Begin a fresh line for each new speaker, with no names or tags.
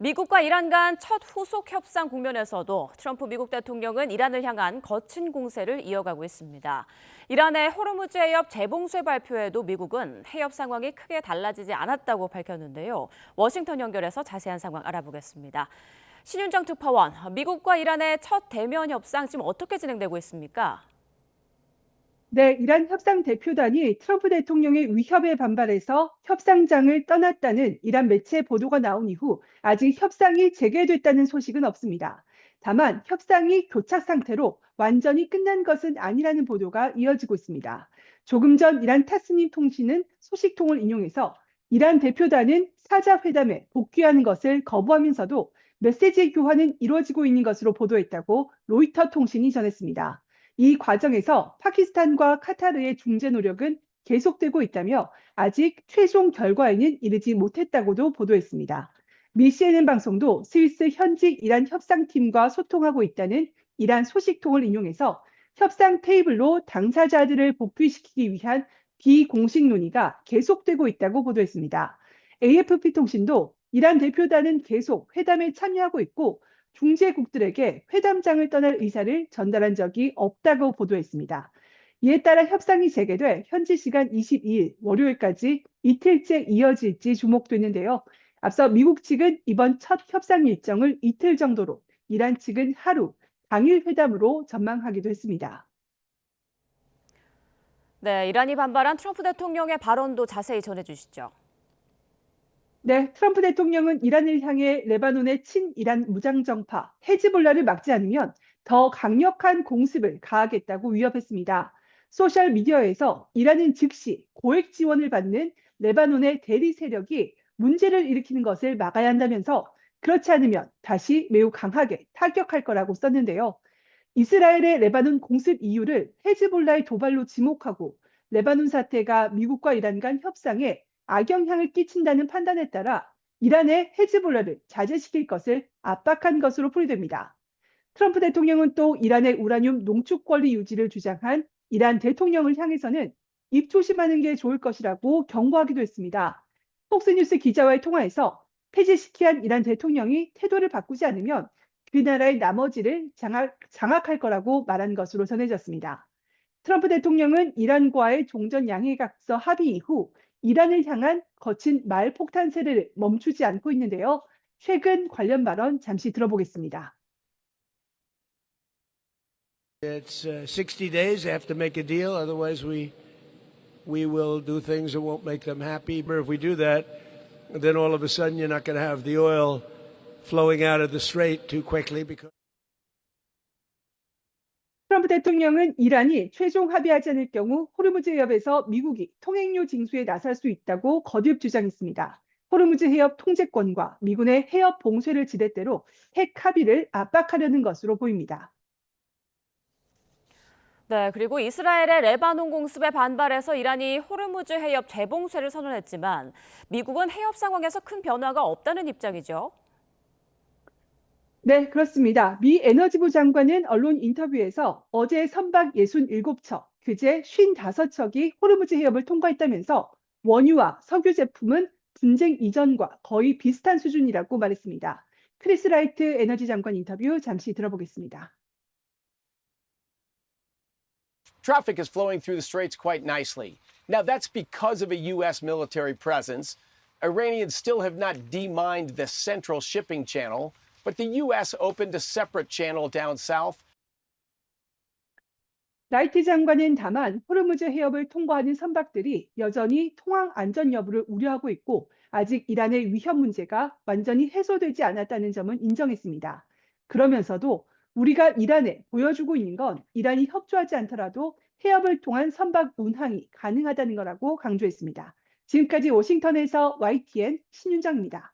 미국과 이란 간 첫 후속 협상 국면에서도 트럼프 미국 대통령은 이란을 향한 거친 공세를 이어가고 있습니다. 이란의 호르무즈 해협 재봉쇄 발표에도 미국은 해협 상황이 크게 달라지지 않았다고 밝혔는데요. 워싱턴 연결해서 자세한 상황 알아보겠습니다. 신윤정 특파원, 미국과 이란의 첫 대면 협상 지금 어떻게 진행되고 있습니까?
네, 이란 협상 대표단이 트럼프 대통령의 위협에 반발해서 협상장을 떠났다는 이란 매체 보도가 나온 이후 아직 협상이 재개됐다는 소식은 없습니다. 다만 협상이 교착 상태로 완전히 끝난 것은 아니라는 보도가 이어지고 있습니다. 조금 전 이란 타스님 통신은 소식통을 인용해서 이란 대표단은 사자 회담에 복귀하는 것을 거부하면서도 메시지 교환은 이루어지고 있는 것으로 보도했다고 로이터 통신이 전했습니다. 이 과정에서 파키스탄과 카타르의 중재 노력은 계속되고 있다며 아직 최종 결과에는 이르지 못했다고도 보도했습니다. 미 CNN 방송도 스위스 현직 이란 협상팀과 소통하고 있다는 이란 소식통을 인용해서 협상 테이블로 당사자들을 복귀시키기 위한 비공식 논의가 계속되고 있다고 보도했습니다. AFP 통신도 이란 대표단은 계속 회담에 참여하고 있고 중재국들에게 회담장을 떠날 의사를 전달한 적이 없다고 보도했습니다. 이에 따라 협상이 재개돼 현지 시간 22일 월요일까지 이틀째 이어질지 주목되는데요. 앞서 미국 측은 이번 첫 협상 일정을 이틀 정도로, 이란 측은 하루, 당일 회담으로 전망하기도 했습니다.
네, 이란이 반발한 트럼프 대통령의 발언도 자세히 전해주시죠.
네, 트럼프 대통령은 이란을 향해 레바논의 친이란 무장정파 헤즈볼라를 막지 않으면 더 강력한 공습을 가하겠다고 위협했습니다. 소셜미디어에서 이란은 즉시 고액 지원을 받는 레바논의 대리 세력이 문제를 일으키는 것을 막아야 한다면서 그렇지 않으면 다시 매우 강하게 타격할 거라고 썼는데요. 이스라엘의 레바논 공습 이유를 헤즈볼라의 도발로 지목하고 레바논 사태가 미국과 이란 간 협상에 악영향을 끼친다는 판단에 따라 이란의 헤즈볼라를 자제시킬 것을 압박한 것으로 풀이됩니다. 트럼프 대통령은 또 이란의 우라늄 농축 권리 유지를 주장한 이란 대통령을 향해서는 입 조심하는 게 좋을 것이라고 경고하기도 했습니다. 폭스뉴스 기자와의 통화에서 폐지시키한 이란 대통령이 태도를 바꾸지 않으면 그 나라의 나머지를 장악할 거라고 말한 것으로 전해졌습니다. 트럼프 대통령은 이란과의 종전 양해각서 합의 이후 이란을 향한 거친 말폭탄 세례를 멈추지 않고 있는데요. 최근 관련 발언 잠시 들어보겠습니다.
It's 60 days. They have to make a deal. Otherwise, we will do things that won't make them happy. But if we do that, then all of a sudden you're not going to have the oil flowing out of the strait too quickly because.
트럼프 대통령은 이란이 최종 합의하지 않을 경우 호르무즈 해협에서 미국이 통행료 징수에 나설 수 있다고 거듭 주장했습니다. 호르무즈 해협 통제권과 미군의 해협 봉쇄를 지렛대로 핵 합의를 압박하려는 것으로 보입니다.
네, 그리고 이스라엘의 레바논 공습에 반발해서 이란이 호르무즈 해협 재봉쇄를 선언했지만 미국은 해협 상황에서 큰 변화가 없다는 입장이죠.
네, 그렇습니다. 미 에너지부 장관은 언론 인터뷰에서 어제 선박 67척, 그제 55척이 호르무즈 해협을 통과했다면서 원유와 석유 제품은 분쟁 이전과 거의 비슷한 수준이라고 말했습니다. 크리스 라이트 에너지 장관 인터뷰 잠시 들어보겠습니다.
Traffic is flowing through the straits quite nicely. Now, that's because of a U.S. military presence. Iranians still have not demined the central shipping channel, but the U.S. opened a separate channel down south.
라이트 장관은 다만 호르무즈 해협을 통과하는 선박들이 여전히 통항 안전 여부를 우려하고 있고 아직 이란의 위협 문제가 완전히 해소되지 않았다는 점은 인정했습니다. 그러면서도 우리가 이란에 보여주고 있는 건 이란이 협조하지 않더라도 해협을 통한 선박 운항이 가능하다는 거라고 강조했습니다. 지금까지 워싱턴에서 YTN 신윤정입니다.